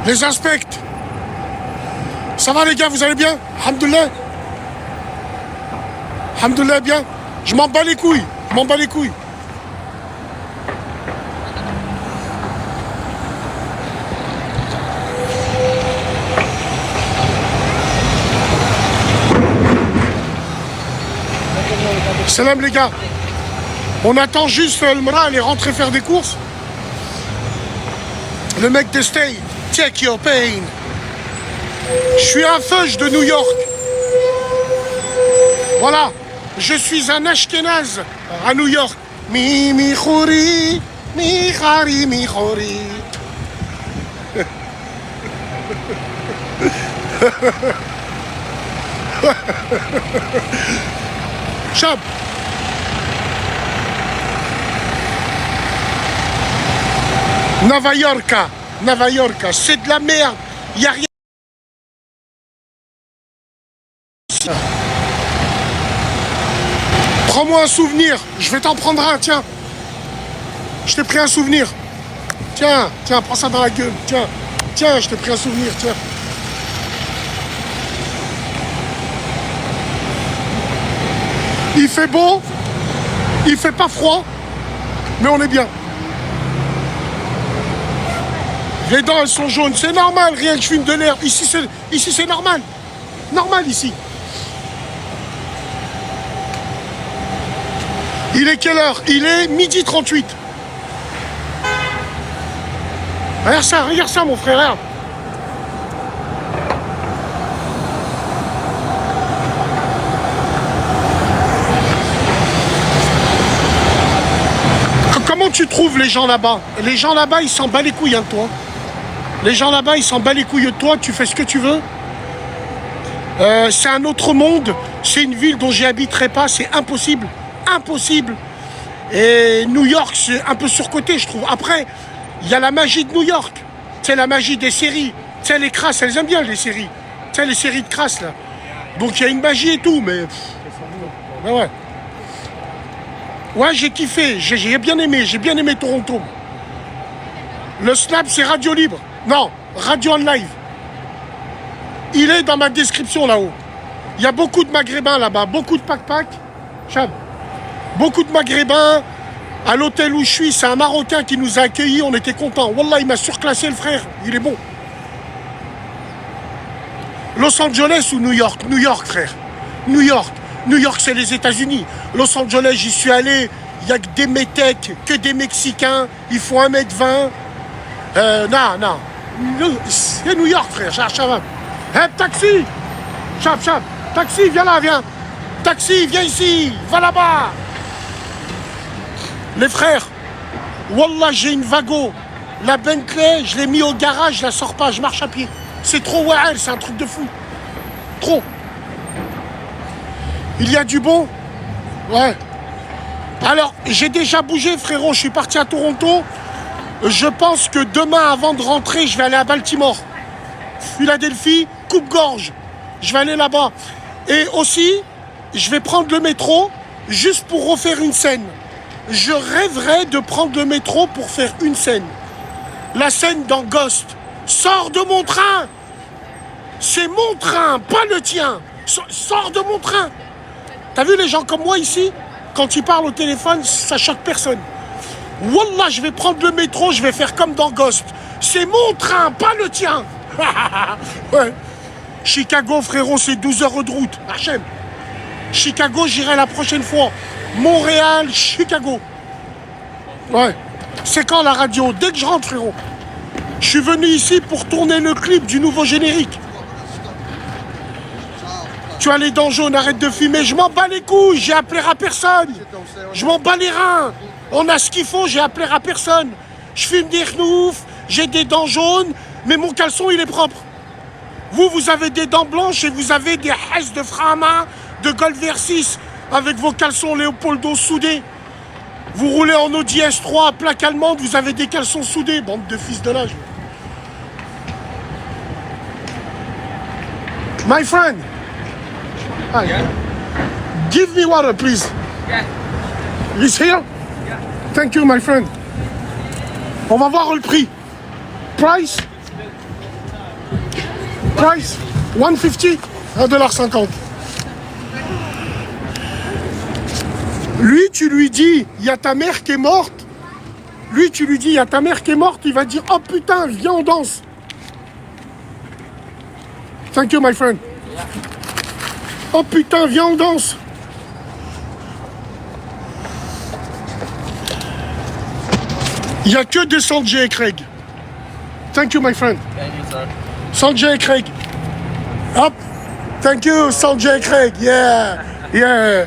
Les inspects. Ça va les gars, vous allez bien? Alhamdoulilah. Alhamdoulilah, bien. Je m'en bats les couilles. Je m'en bats les couilles. Salam les gars. On attend juste le Mra aller rentrer faire des courses. Le mec de Stay, take your pain. Je suis un feuge de New York. Voilà. Je suis un Ashkenaz à New York. Mi khouri, mi khari, mi khouri. Chab. Nova York, c'est de la merde. Il n'y a rien. Prends-moi un souvenir. Je vais t'en prendre un, tiens. Je t'ai pris un souvenir. Tiens, prends ça dans la gueule. Tiens, je t'ai pris un souvenir, tiens. Il fait beau, il fait pas froid, mais on est bien. Les dents, elles sont jaunes. C'est normal, rien que je fume de l'herbe. Ici, c'est normal. Normal, ici. Il est quelle heure? Il est 12h38. Regarde ça, mon frère. Regarde. Comment tu trouves les gens là-bas? Les gens là-bas, ils s'en battent les couilles, hein, de toi. Les gens là-bas, ils s'en battent les couilles de toi, tu fais ce que tu veux. C'est un autre monde, c'est une ville dont j'y habiterai pas, c'est impossible. Impossible. Et New York, c'est un peu surcoté, je trouve. Après, il y a la magie de New York. C'est la magie des séries. Tu sais, les crasses, elles aiment bien les séries. Tu sais, les séries de crasses, là. Donc il y a une magie et tout, mais... ouais. Ouais, j'ai kiffé, j'ai bien aimé Toronto. Le Snap, c'est Radio Libre. Non, Radio en live. Il est dans ma description là-haut. Il y a beaucoup de Maghrébins là-bas, beaucoup de pack-pack. Chab. Beaucoup de Maghrébins. À l'hôtel où je suis, c'est un Marocain qui nous a accueillis, on était contents. Wallah, il m'a surclassé le frère, il est bon. Los Angeles ou New York? New York, frère. New York. New York, c'est les États-Unis. Los Angeles, j'y suis allé. Il n'y a que des métèques, que des Mexicains. Il faut 1m20. Non. C'est New York, frère. Chabab. Hey, taxi. Chab. Taxi, viens là, viens. Taxi, viens ici. Va là-bas. Les frères. Wallah, j'ai une Vago. La Bentley, je l'ai mis au garage, je la sors pas, je marche à pied. C'est trop wahal, c'est un truc de fou. Trop. Il y a du bon? Ouais. Alors, j'ai déjà bougé, frérot. Je suis parti à Toronto. Je pense que demain, avant de rentrer, je vais aller à Baltimore. Philadelphie, coupe-gorge. Je vais aller là-bas. Et aussi, je vais prendre le métro juste pour refaire une scène. Je rêverais de prendre le métro pour faire une scène. La scène dans Ghost. Sors de mon train! C'est mon train, pas le tien. Sors de mon train. T'as vu les gens comme moi ici? Quand ils parlent au téléphone, ça choque personne. Wallah, je vais prendre le métro, je vais faire comme dans Ghost. C'est mon train, pas le tien. Ouais. Chicago, frérot, c'est 12 heures de route. Hachem. Chicago, j'irai la prochaine fois. Montréal, Chicago. Ouais. C'est quand la radio? Dès que je rentre, frérot. Je suis venu ici pour tourner le clip du nouveau générique. Tu as les dents jaunes, arrête de fumer. Je m'en bats les couilles, j'ai appelé à personne. Je m'en bats les reins. On a ce qu'il faut, j'ai appelé à personne. Je fume des renoufs, j'ai des dents jaunes, mais mon caleçon, il est propre. Vous avez des dents blanches et vous avez des hesses de frein à main, de Golf R6, avec vos caleçons Leopoldo soudés. Vous roulez en Audi S3 à plaque allemande, vous avez des caleçons soudés, bande de fils de l'âge. My friend. Hi. Yeah. Give me water, please. Yeah. He's here? Yeah. Thank you, my friend. On va voir le prix. Price? Price 150, $1,50. Lui, tu lui dis, il y a ta mère qui est morte. Lui, tu lui dis, il y a ta mère qui est morte. Il va dire, oh putain, viens, on danse. Thank you, my friend. Oh putain, viens, on danse. Il n'y a que des Sanjay et Craig. Thank you, my friend. Thank you, sir. Sanjay et Craig. Hop. Thank you, Sanjay et Craig. Yeah. Yeah.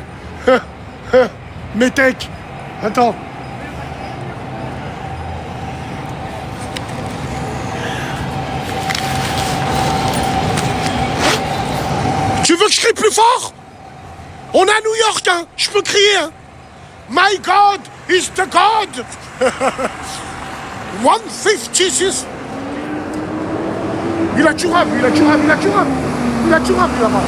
Metek. Attends. Tu veux que je crie plus fort? On est à New York, hein. Je peux crier, hein. My God is the God. 156. Il a tué, il a tué, il a tué. Il a tué là-bas.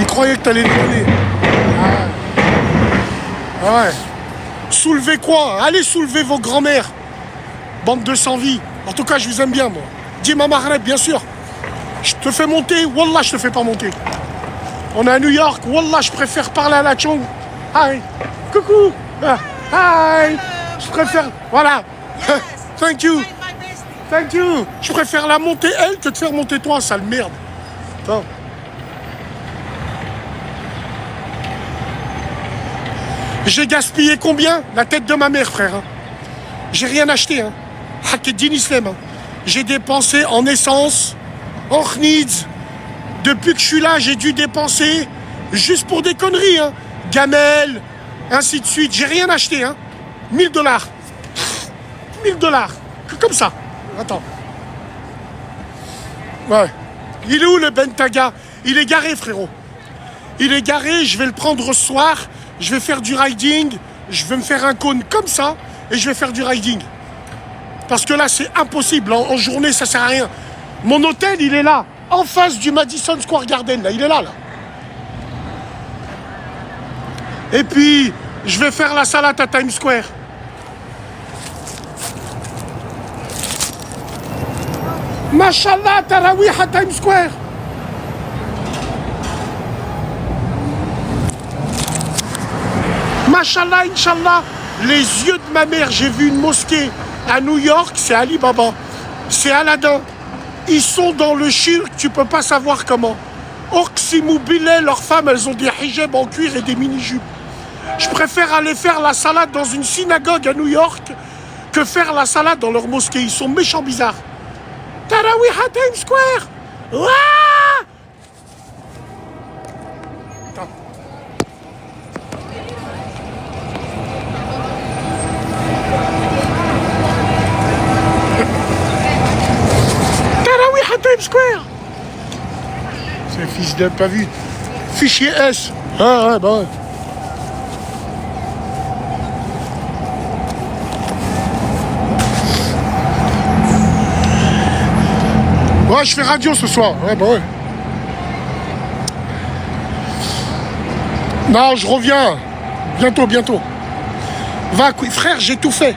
Il croyait que t'allais le donner. Ah ouais. Soulevez quoi? Allez soulever vos grands-mères. Bande de sans-vie. En tout cas, je vous aime bien, moi. Dis ma Maghreb, bien sûr. Je te fais monter. Wallah, je te fais pas monter. On est à New York. Wallah, je préfère parler à la Tchong. Hi. Coucou. Hi. Je préfère... Voilà. Thank you. Thank you. Je préfère la monter, elle, que de faire monter toi, sale merde. Attends. J'ai gaspillé combien? La tête de ma mère, frère. Hein. J'ai rien acheté. Hein. Hakeddin Islam. Hein. J'ai dépensé en essence, en khnids. Depuis que je suis là, j'ai dû dépenser juste pour des conneries. Hein. Gamelle, ainsi de suite. J'ai rien acheté. Hein. $1000. $1000. Comme ça. Attends. Ouais. Il est où le Bentaga? Il est garé, frérot. Il est garé, je vais le prendre ce soir. Je vais faire du riding. Je vais me faire un cône comme ça. Et je vais faire du riding. Parce que là, c'est impossible. En journée, ça sert à rien. Mon hôtel, il est là. En face du Madison Square Garden. Là, il est là, là. Et puis, je vais faire la salade à Times Square. Mashallah, Tarawih à Times Square. Mashallah, Inch'Allah. Les yeux de ma mère, j'ai vu une mosquée à New York, c'est Ali Baba. C'est Aladdin. Ils sont dans le shirk, tu peux pas savoir comment. Oximou Bilal, leurs femmes, elles ont des hijabs en cuir et des mini-jupes. Je préfère aller faire la salade dans une synagogue à New York que faire la salade dans leur mosquée. Ils sont méchants bizarres. Tarawih à Times Square. Ouah. Attends. Tarawih à Times Square. C'est fils de pas vu. Fichier S. Ah ouais, bah ouais. Ouais, je fais radio ce soir. Ouais, bah ouais. Non, je reviens. Bientôt, bientôt. Va, frère, j'ai tout fait.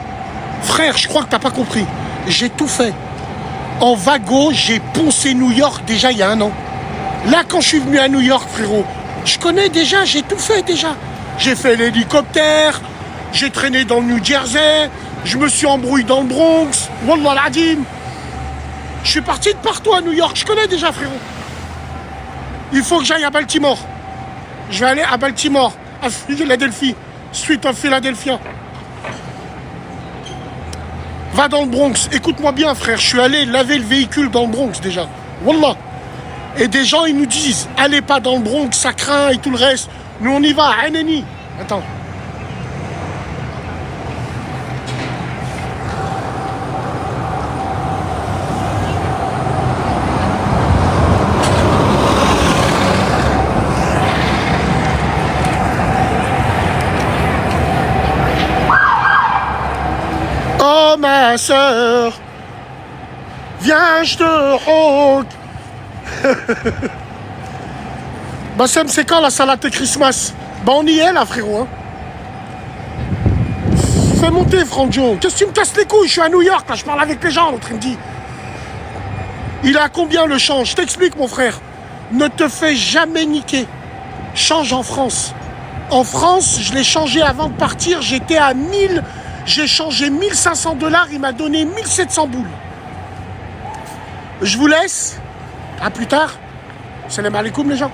Frère, je crois que t'as pas compris. J'ai tout fait. En wagon, j'ai poncé New York déjà il y a 1 an. Là, quand je suis venu à New York, frérot, je connais déjà, j'ai tout fait déjà. J'ai fait l'hélicoptère, j'ai traîné dans le New Jersey, je me suis embrouillé dans le Bronx. Wallah l'adim. Je suis parti de partout à New York, je connais déjà, frérot. Il faut que j'aille à Baltimore. Je vais aller à Baltimore, à Philadelphie, suite à Philadelphia. Va dans le Bronx, écoute-moi bien, frère. Je suis allé laver le véhicule dans le Bronx déjà. Wallah. Et des gens, ils nous disent, allez pas dans le Bronx, ça craint et tout le reste. Nous, on y va à Haneni. Attends. Oh ma soeur, viens, je te rock. Bassem, c'est quand la salade de Christmas? Bah on y est là, frérot. Hein. fais monter, Franjo. Qu'est-ce que tu me casses les couilles? Je suis à New York, là, je parle avec les gens, l'autre, il me dit. Il est à combien le change? Je t'explique, mon frère. Ne te fais jamais niquer. Change en France. En France, je l'ai changé avant de partir, j'étais à 1000, j'ai changé 1500 $, il m'a donné 1700 boules. Je vous laisse. À plus tard. Salam alaikum, les gens.